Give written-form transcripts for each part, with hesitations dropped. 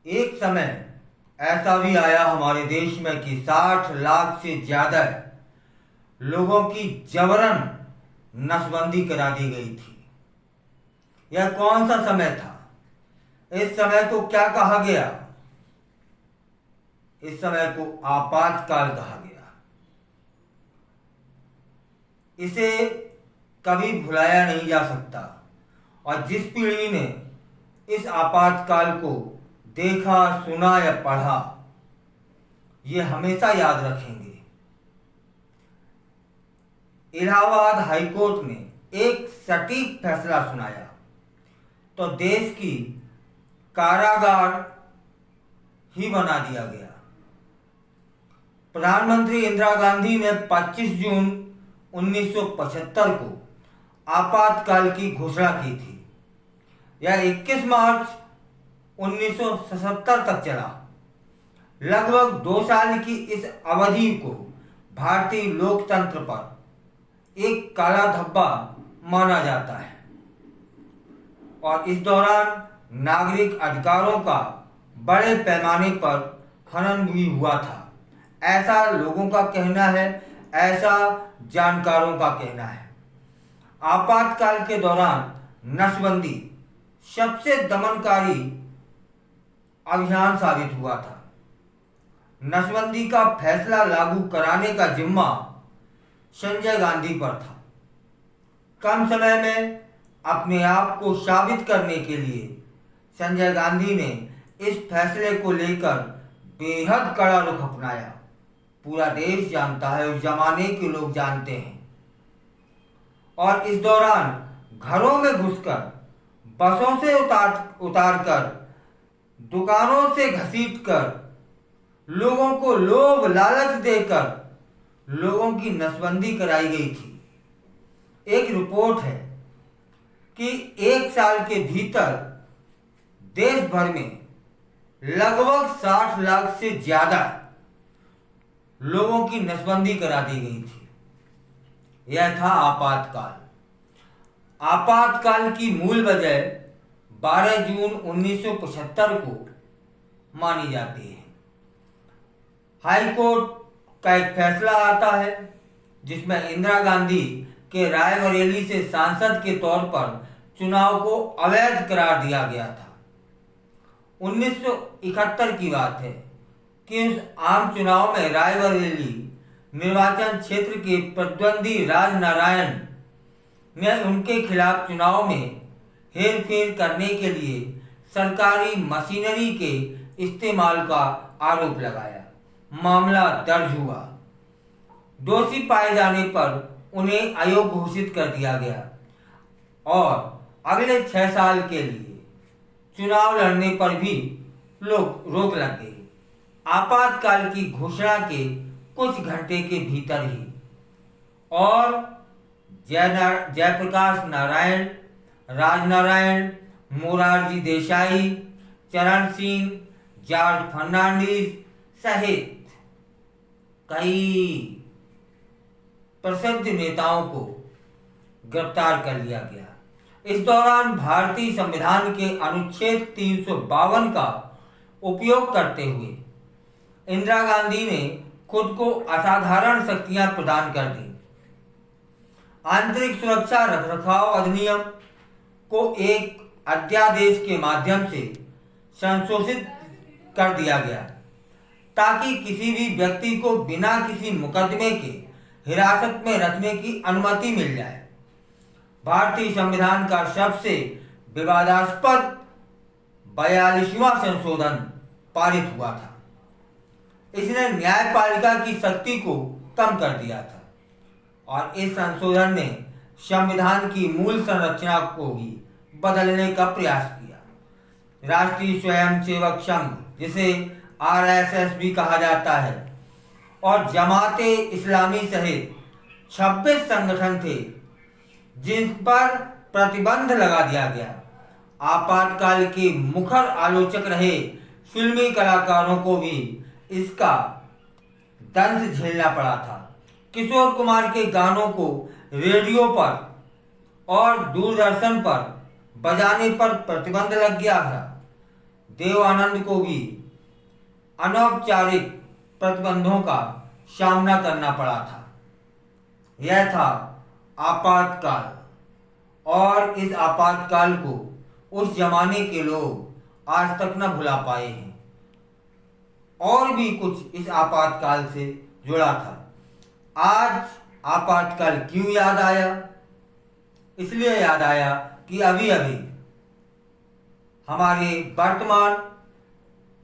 एक समय ऐसा भी आया हमारे देश में कि 60 लाख से ज्यादा लोगों की जबरन नसबंदी करा दी गई थी। यह कौन सा समय था? इस समय को क्या कहा गया? इस समय को आपातकाल कहा गया। इसे कभी भुलाया नहीं जा सकता और जिस पीढ़ी ने इस आपातकाल को देखा, सुना या पढ़ा, ये हमेशा याद रखेंगे। इलाहाबाद हाईकोर्ट ने एक सटीक फैसला सुनाया तो देश की कारागार ही बना दिया गया। प्रधानमंत्री इंदिरा गांधी ने 25 जून 1975 को आपातकाल की घोषणा की थी। यह 21 मार्च 1977 तक चला। लगभग 2 साल की इस अवधि को भारतीय लोकतंत्र पर एक काला धब्बा माना जाता है और इस दौरान नागरिक अधिकारों का बड़े पैमाने पर हनन भी हुआ था। ऐसा लोगों का कहना है, ऐसा जानकारों का कहना है। आपातकाल के दौरान नसबंदी सबसे दमनकारी अभियान साबित हुआ था। नसबंदी का फैसला लागू कराने का जिम्मा संजय गांधी पर था। कम समय में अपने आप को साबित करने के लिए संजय गांधी ने इस फैसले को लेकर बेहद कड़ा रुख अपनाया। पूरा देश जानता है, उस जमाने के लोग जानते हैं। और इस दौरान घरों में घुसकर, बसों से उतार कर, दुकानों से घसीटकर, लोगों को लोभ लालच देकर लोगों की नसबंदी कराई गई थी। एक रिपोर्ट है कि 1 साल के भीतर देश भर में लगभग 60 लाख से ज्यादा लोगों की नसबंदी करा दी गई थी। यह था आपातकाल। आपातकाल की मूल वजह 12 जून 1975 को मानी जाती है। हाई कोर्ट का एक फैसला आता है जिसमें इंदिरा गांधी के रायबरेली से सांसद के तौर पर चुनाव को अवैध करार दिया गया था। 1971 की बात है कि उस आम चुनाव में रायबरेली निर्वाचन क्षेत्र के प्रतिद्वंदी राजनारायण ने उनके खिलाफ चुनाव में हेरफेर करने के लिए सरकारी मशीनरी के इस्तेमाल का आरोप लगाया। मामला दर्ज हुआ। दोषी पाए जाने पर उन्हें अयोग्य घोषित कर दिया गया और अगले 6 साल के लिए चुनाव लड़ने पर भी रोक लग गई। आपातकाल की घोषणा के कुछ घंटे के भीतर ही और जयप्रकाश नारायण, राजनारायण, मोरारजी देसाई, चरण सिंह, जॉर्ज फर्नांडिस सहित कई प्रसिद्ध नेताओं को गिरफ्तार कर लिया गया। इस दौरान भारतीय संविधान के अनुच्छेद 352 का उपयोग करते हुए इंदिरा गांधी ने खुद को असाधारण शक्तियां प्रदान कर दी। आंतरिक सुरक्षा रखरखाव अधिनियम को एक अध्यादेश के माध्यम से संशोधित कर दिया गया ताकि किसी भी व्यक्ति को बिना किसी मुकदमे के हिरासत में रखने की अनुमति मिल जाए। भारतीय संविधान का सबसे विवादास्पद 42वां संशोधन पारित हुआ था। इसने न्यायपालिका की शक्ति को कम कर दिया था और इस संशोधन ने संविधान की मूल संरचना को भी बदलने का प्रयास किया। राष्ट्रीय स्वयंसेवक संघ, जिसे आरएसएस भी कहा जाता है, और जमाते इस्लामी सहित 26 संगठन थे जिन पर प्रतिबंध लगा दिया गया। आपातकाल के मुखर आलोचक रहे फिल्मी कलाकारों को भी इसका दंश झेलना पड़ा था। किशोर कुमार के गानों को रेडियो पर और दूरदर्शन पर बजाने पर प्रतिबंध लग गया था। देवानंद को भी अनौपचारिक प्रतिबंधों का सामना करना पड़ा था। यह था आपातकाल, और इस आपातकाल को उस जमाने के लोग आज तक न भुला पाए हैं। और भी कुछ इस आपातकाल से जुड़ा था। आज आपातकाल क्यों याद आया? इसलिए याद आया कि अभी अभी हमारे वर्तमान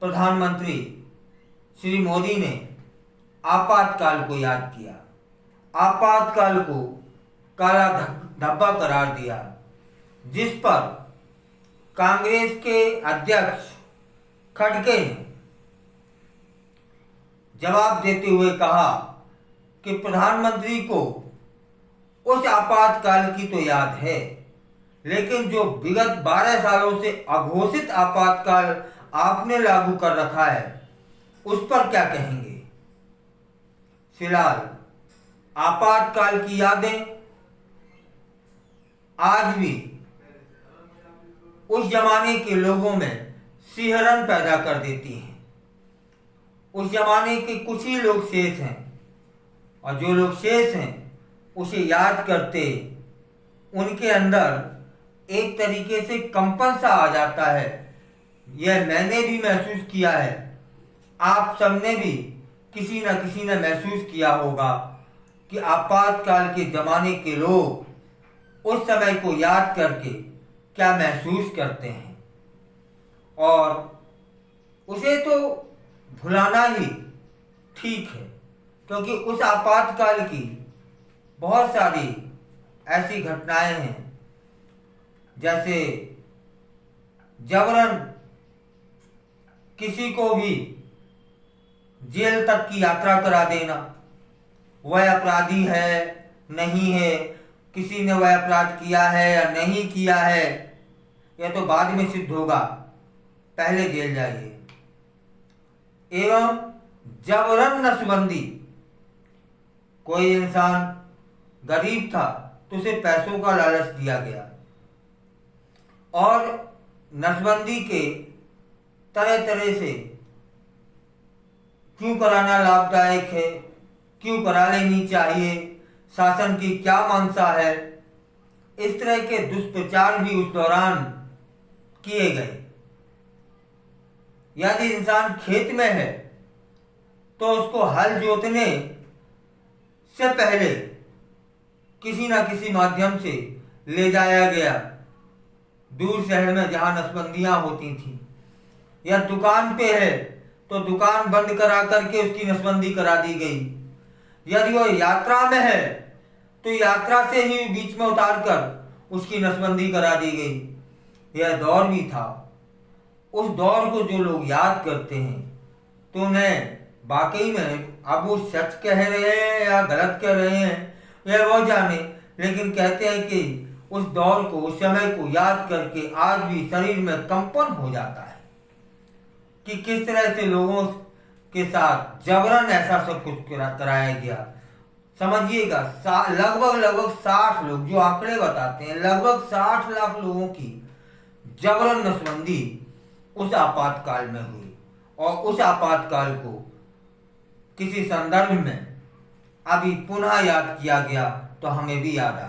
प्रधानमंत्री श्री मोदी ने आपातकाल को याद किया, आपातकाल को काला धब्बा करार दिया, जिस पर कांग्रेस के अध्यक्ष खड़गे ने जवाब देते हुए कहा कि प्रधानमंत्री को उस आपातकाल की तो याद है, लेकिन जो विगत 12 सालों से अघोषित आपातकाल आपने लागू कर रखा है उस पर क्या कहेंगे? फिलहाल आपातकाल की यादें आज भी उस जमाने के लोगों में सिहरन पैदा कर देती हैं। उस जमाने के कुछ ही लोग शेष हैं, और जो लोग शेष हैं उसे याद करते उनके अंदर एक तरीके से कंपन सा आ जाता है। यह मैंने भी महसूस किया है, आप सबने भी किसी न किसी ने महसूस किया होगा कि आपातकाल के ज़माने के लोग उस समय को याद करके क्या महसूस करते हैं, और उसे तो भुलाना ही ठीक है, क्योंकि उस आपातकाल की बहुत सारी ऐसी घटनाएं हैं, जैसे जबरन किसी को भी जेल तक की यात्रा करा देना। वह अपराधी है नहीं है, किसी ने वह अपराध किया है या नहीं किया है, यह तो बाद में सिद्ध होगा, पहले जेल जाइए। एवं जबरन नसबंदी, कोई इंसान गरीब था तो उसे पैसों का लालच दिया गया, और नसबंदी के तरह तरह से क्यों कराना लाभदायक है, क्यों करा लेनी चाहिए, शासन की क्या मंशा है, इस तरह के दुष्प्रचार भी उस दौरान किए गए। यदि इंसान खेत में है तो उसको हल जोतने से पहले किसी न किसी माध्यम से ले जाया गया दूर शहर में जहां नसबंदियां होती थी, या दुकान पे है तो दुकान बंद करा करके उसकी नसबंदी करा दी गई। यदि वो यात्रा में है तो यात्रा से ही बीच में उतार कर उसकी नसबंदी करा दी गई। यह दौर भी था। उस दौर को जो लोग याद करते हैं तो उन्हें वाकई में अब वो सच कह रहे हैं या गलत कह रहे हैं यह वो जाने, लेकिन कहते हैं कि उस दौर को, उस समय को याद करके आज भी शरीर में कंपन हो जाता है कि किस तरह से लोगों के साथ जबरन ऐसा सब कुछ कराया गया। समझिएगा, लगभग 60 लोग, जो आंकड़े बताते हैं, लगभग 60 लाख लोगों की जबरन नसबंदी उस आपातकाल में हुई, और उस आपातकाल को किसी संदर्भ में अभी पुनः याद किया गया तो हमें भी याद आ